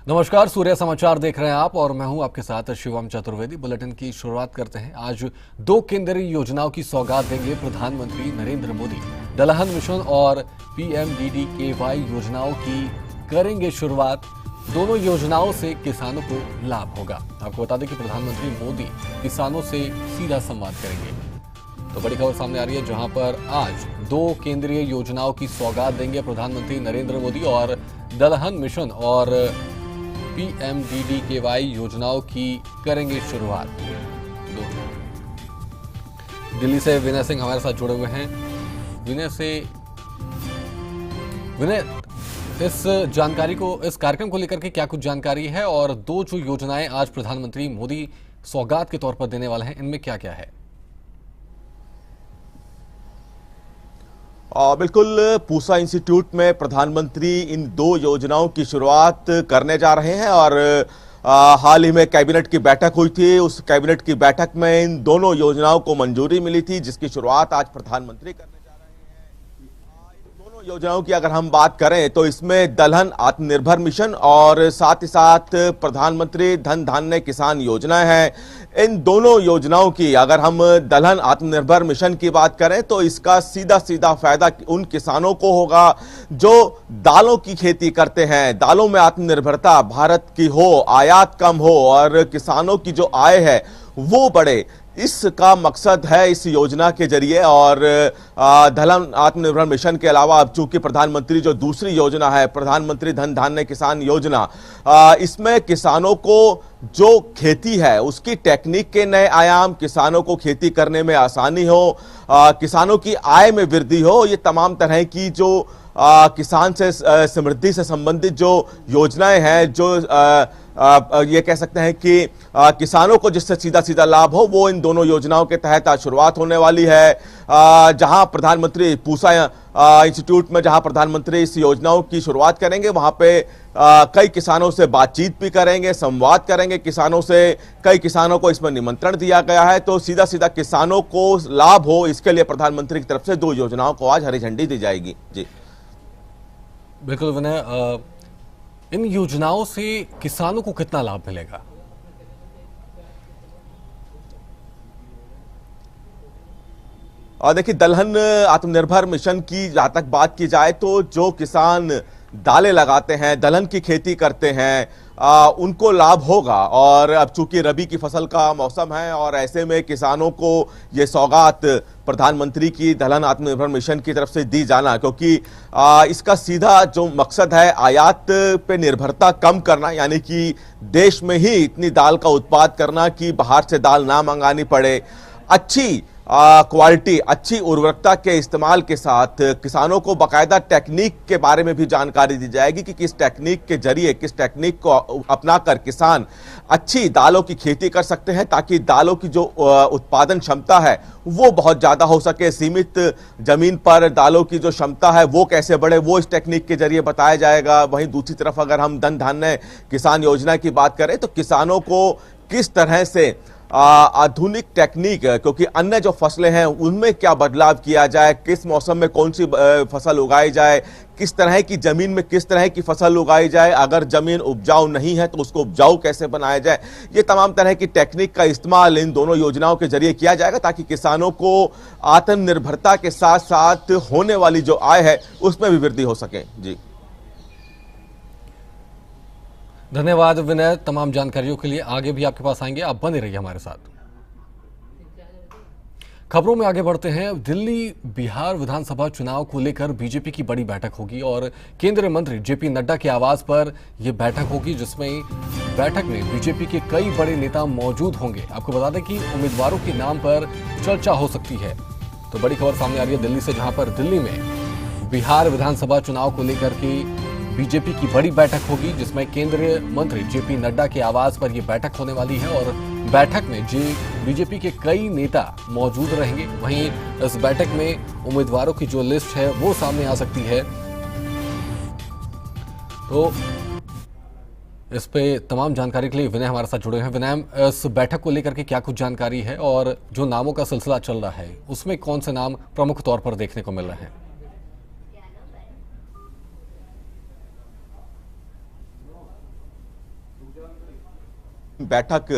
नमस्कार, सूर्य समाचार देख रहे हैं आप और मैं हूं आपके साथ शिवम चतुर्वेदी। बुलेटिन की शुरुआत करते हैं। आज दो केंद्रीय योजनाओं की सौगात देंगे प्रधानमंत्री नरेंद्र मोदी। दलहन मिशन और पीएमडीडीकेवाई योजनाओं की करेंगे शुरुआत। दोनों योजनाओं से किसानों को लाभ होगा। आपको बता दें कि प्रधानमंत्री मोदी किसानों से सीधा संवाद करेंगे। तो बड़ी खबर सामने आ रही है, जहां पर आज दो केंद्रीय योजनाओं की सौगात देंगे प्रधानमंत्री नरेंद्र मोदी और दलहन मिशन और पीएमडीडीकेवाई योजनाओं की करेंगे शुरुआत। दिल्ली से विनय सिंह हमारे साथ जुड़े हुए हैं। विनय, इस जानकारी को, इस कार्यक्रम को लेकर के क्या कुछ जानकारी है और दो जो योजनाएं आज प्रधानमंत्री मोदी सौगात के तौर पर देने वाले हैं, इनमें क्या क्या है? बिल्कुल, पूसा इंस्टीट्यूट में प्रधानमंत्री इन दो योजनाओं की शुरुआत करने जा रहे हैं और हाल ही में कैबिनेट की बैठक हुई थी। उस कैबिनेट की बैठक में इन दोनों योजनाओं को मंजूरी मिली थी, जिसकी शुरुआत आज प्रधानमंत्री करने जा रहे हैं। इन दोनों योजनाओं की अगर हम बात करें तो इसमें दलहन आत्मनिर्भर मिशन और साथ ही साथ प्रधानमंत्री धन धान्य किसान योजना है। इन दोनों योजनाओं की अगर हम दलहन आत्मनिर्भर मिशन की बात करें तो इसका सीधा सीधा फायदा उन किसानों को होगा जो दालों की खेती करते हैं। दालों में आत्मनिर्भरता भारत की हो, आयात कम हो और किसानों की जो आय है वो बढ़े, इसका मकसद है इस योजना के जरिए। और दलहन आत्मनिर्भर मिशन के अलावा अब चूंकि प्रधानमंत्री जो दूसरी योजना है, प्रधानमंत्री धन धान्य किसान योजना, इसमें किसानों को जो खेती है उसकी टेक्निक के नए आयाम, किसानों को खेती करने में आसानी हो, किसानों की आय में वृद्धि हो, ये तमाम तरह की जो किसान से समृद्धि से संबंधित जो योजनाएं हैं, जो ये कह सकते हैं कि किसानों को जिससे सीधा सीधा लाभ हो, वो इन दोनों योजनाओं के तहत आज शुरुआत होने वाली है। जहां प्रधानमंत्री पूसा इंस्टीट्यूट में जहां प्रधानमंत्री इस योजनाओं की शुरुआत करेंगे, वहां पे कई किसानों से बातचीत भी करेंगे, संवाद करेंगे किसानों से। कई किसानों को इसमें निमंत्रण दिया गया है, तो सीधा सीधा किसानों को लाभ हो, इसके लिए प्रधानमंत्री की तरफ से दो योजनाओं को आज हरी झंडी दी जाएगी। जी बिल्कुल विनय, इन योजनाओं से किसानों को कितना लाभ मिलेगा? देखिए, दलहन आत्मनिर्भर मिशन की जहां तक बात की जाए तो जो किसान दालें लगाते हैं, दलहन की खेती करते हैं, उनको लाभ होगा। और अब चूंकि रबी की फसल का मौसम है और ऐसे में किसानों को ये सौगात प्रधानमंत्री की दलहन आत्मनिर्भर मिशन की तरफ से दी जाना, क्योंकि इसका सीधा जो मकसद है आयात पे निर्भरता कम करना, यानी कि देश में ही इतनी दाल का उत्पाद करना कि बाहर से दाल ना मंगानी पड़े। अच्छी क्वालिटी, अच्छी उर्वरकता के इस्तेमाल के साथ किसानों को बाकायदा टेक्निक के बारे में भी जानकारी दी जाएगी कि किस टेक्निक के जरिए, किस टेक्निक को अपनाकर किसान अच्छी दालों की खेती कर सकते हैं, ताकि दालों की जो उत्पादन क्षमता है वो बहुत ज्यादा हो सके। सीमित जमीन पर दालों की जो क्षमता है वो कैसे बढ़े, वो इस टेक्निक के जरिए बताया जाएगा। वहीं दूसरी तरफ अगर हम धन धान्य किसान योजना की बात करें तो किसानों को किस तरह से आधुनिक टेक्निक, क्योंकि अन्य जो फसलें हैं उनमें क्या बदलाव किया जाए, किस मौसम में कौन सी फसल उगाई जाए, किस तरह की जमीन में किस तरह की फसल उगाई जाए, अगर जमीन उपजाऊ नहीं है तो उसको उपजाऊ कैसे बनाया जाए, ये तमाम तरह की टेक्निक का इस्तेमाल इन दोनों योजनाओं के जरिए किया जाएगा, ताकि किसानों को आत्मनिर्भरता के साथ साथ होने वाली जो आय है उसमें भी वृद्धि हो सके। जी धन्यवाद विनय, तमाम जानकारियों के लिए। आगे भी आपके पास आएंगे, आप बने रहिए हमारे साथ। खबरों में आगे बढ़ते हैं। दिल्ली बिहार विधानसभा चुनाव को लेकर बीजेपी की बड़ी बैठक होगी और केंद्रीय मंत्री जेपी नड्डा के आवास पर यह बैठक होगी, जिसमें बैठक में बीजेपी के कई बड़े नेता मौजूद होंगे। आपको बता दें कि उम्मीदवारों के नाम पर चर्चा हो सकती है। तो बड़ी खबर सामने आ रही है दिल्ली से, जहां पर दिल्ली में बिहार विधानसभा चुनाव को लेकर के बीजेपी की बड़ी बैठक होगी, जिसमें केंद्रीय मंत्री जेपी नड्डा के आवास पर यह बैठक होने वाली है और बैठक में बीजेपी के कई नेता मौजूद रहेंगे। वहीं इस बैठक में उम्मीदवारों की जो लिस्ट है वो सामने आ सकती है। तो इस पे तमाम जानकारी के लिए विनय हमारे साथ जुड़े हैं। विनय, इस बैठक को लेकर के क्या कुछ जानकारी है और जो नामों का सिलसिला चल रहा है उसमें कौन से नाम प्रमुख तौर पर देखने को मिल रहे हैं? बैठक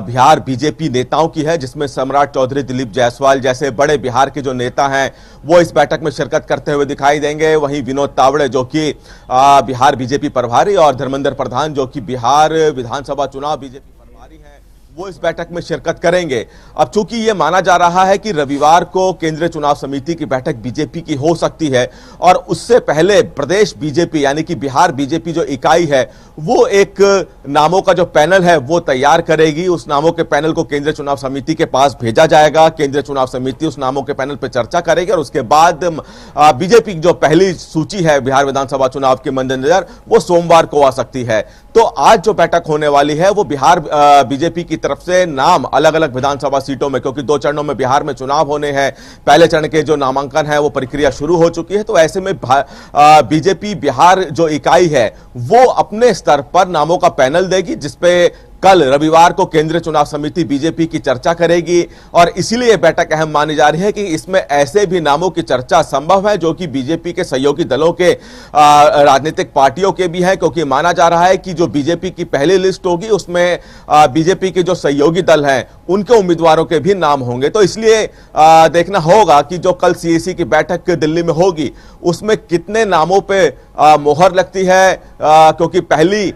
बिहार बीजेपी नेताओं की है, जिसमें सम्राट चौधरी, दिलीप जायसवाल जैसे बड़े बिहार के जो नेता हैं वो इस बैठक में शिरकत करते हुए दिखाई देंगे। वहीं विनोद तावड़े जो कि बिहार बीजेपी प्रभारी और धर्मेंद्र प्रधान जो कि बिहार विधानसभा चुनाव बीजेपी प्रभारी हैं, वो इस बैठक में शिरकत करेंगे। अब चूंकि ये माना जा रहा है कि रविवार को केंद्रीय चुनाव समिति की बैठक बीजेपी की हो सकती है और उससे पहले प्रदेश बीजेपी यानी कि बिहार बीजेपी जो इकाई है वो एक नामों का जो पैनल है वो तैयार करेगी। उस नामों के पैनल को केंद्रीय चुनाव समिति के पास भेजा जाएगा। केंद्रीय चुनाव समिति उस नामों के पैनल पर चर्चा करेगी और उसके बाद बीजेपी की जो पहली सूची है बिहार विधानसभा चुनाव के मद्देनजर वो सोमवार को आ सकती है। तो आज जो बैठक होने वाली है वो बिहार बीजेपी की तरफ से नाम अलग अलग विधानसभा सीटों में, क्योंकि 2 चरणों में बिहार में चुनाव होने हैं, पहले चरण के जो नामांकन है वो प्रक्रिया शुरू हो चुकी है। तो ऐसे में बीजेपी बिहार जो इकाई है वो अपने स्तर पर नामों का पैनल देगी, जिसपे कल रविवार को केंद्रीय चुनाव समिति बीजेपी की चर्चा करेगी और इसीलिए बैठक अहम मानी जा रही है कि इसमें ऐसे भी नामों की चर्चा संभव है जो कि बीजेपी के सहयोगी दलों के राजनीतिक पार्टियों के भी हैं, क्योंकि माना जा रहा है कि जो बीजेपी की पहली लिस्ट होगी उसमें बीजेपी के जो सहयोगी दल हैं उनके उम्मीदवारों के भी नाम होंगे। तो इसलिए देखना होगा कि जो कल सीएसी की बैठक दिल्ली में होगी उसमें कितने नामों पे मोहर लगती है, क्योंकि पहली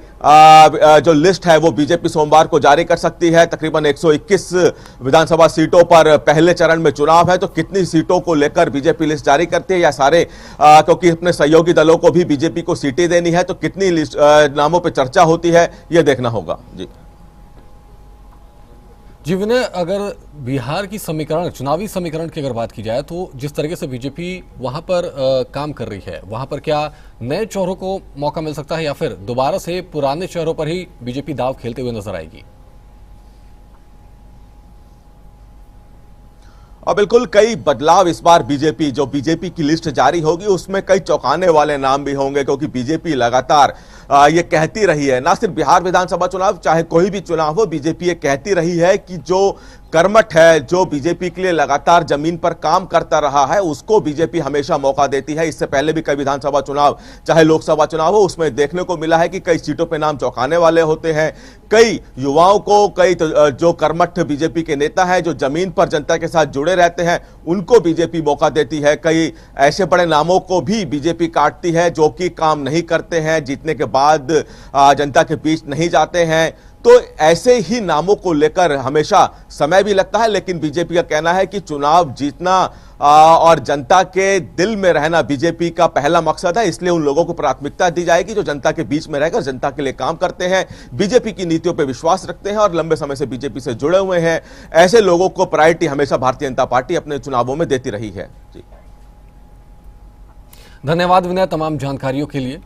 जो लिस्ट है वो बीजेपी सोमवार को जारी कर सकती है। तकरीबन 121 विधानसभा सीटों पर पहले चरण में चुनाव है, तो कितनी सीटों को लेकर बीजेपी लिस्ट जारी करती है या सारे, क्योंकि अपने सहयोगी दलों को भी बीजेपी को सीटें देनी है, तो कितनी लिस्ट नामों पर चर्चा होती है ये देखना होगा। जी विनय, अगर बिहार की समीकरण, चुनावी समीकरण की अगर बात की जाए तो जिस तरीके से बीजेपी वहां पर काम कर रही है, वहां पर क्या नए चेहरों को मौका मिल सकता है या फिर दोबारा से पुराने चेहरों पर ही बीजेपी दाव खेलते हुए नजर आएगी? और बिल्कुल कई बदलाव इस बार बीजेपी की लिस्ट जारी होगी उसमें कई चौंकाने वाले नाम भी होंगे, क्योंकि बीजेपी लगातार ये कहती रही है, ना सिर्फ बिहार विधानसभा चुनाव, चाहे कोई भी चुनाव हो, बीजेपी ये कहती रही है कि जो कर्मठ है, जो बीजेपी के लिए लगातार जमीन पर काम करता रहा है, उसको बीजेपी हमेशा मौका देती है। इससे पहले भी कई विधानसभा चुनाव, चाहे लोकसभा चुनाव हो, उसमें देखने को मिला है कि कई सीटों पे नाम चौंकाने वाले होते हैं। कई युवाओं को, कई जो कर्मठ बीजेपी के नेता हैं, जो जमीन पर जनता के साथ जुड़े रहते हैं, उनको बीजेपी मौका देती है। कई ऐसे बड़े नामों को भी बीजेपी काटती है जो कि काम नहीं करते हैं, जीतने के बाद जनता के बीच नहीं जाते हैं। तो ऐसे ही नामों को लेकर हमेशा समय भी लगता है, लेकिन बीजेपी का कहना है कि चुनाव जीतना और जनता के दिल में रहना बीजेपी का पहला मकसद है। इसलिए उन लोगों को प्राथमिकता दी जाएगी जो जनता के बीच में रहकर जनता के लिए काम करते हैं, बीजेपी की नीतियों पर विश्वास रखते हैं और लंबे समय से बीजेपी से जुड़े हुए हैं। ऐसे लोगों को प्रायोरिटी हमेशा भारतीय जनता पार्टी अपने चुनावों में देती रही है। जी धन्यवाद विनय तमाम जानकारियों के लिए।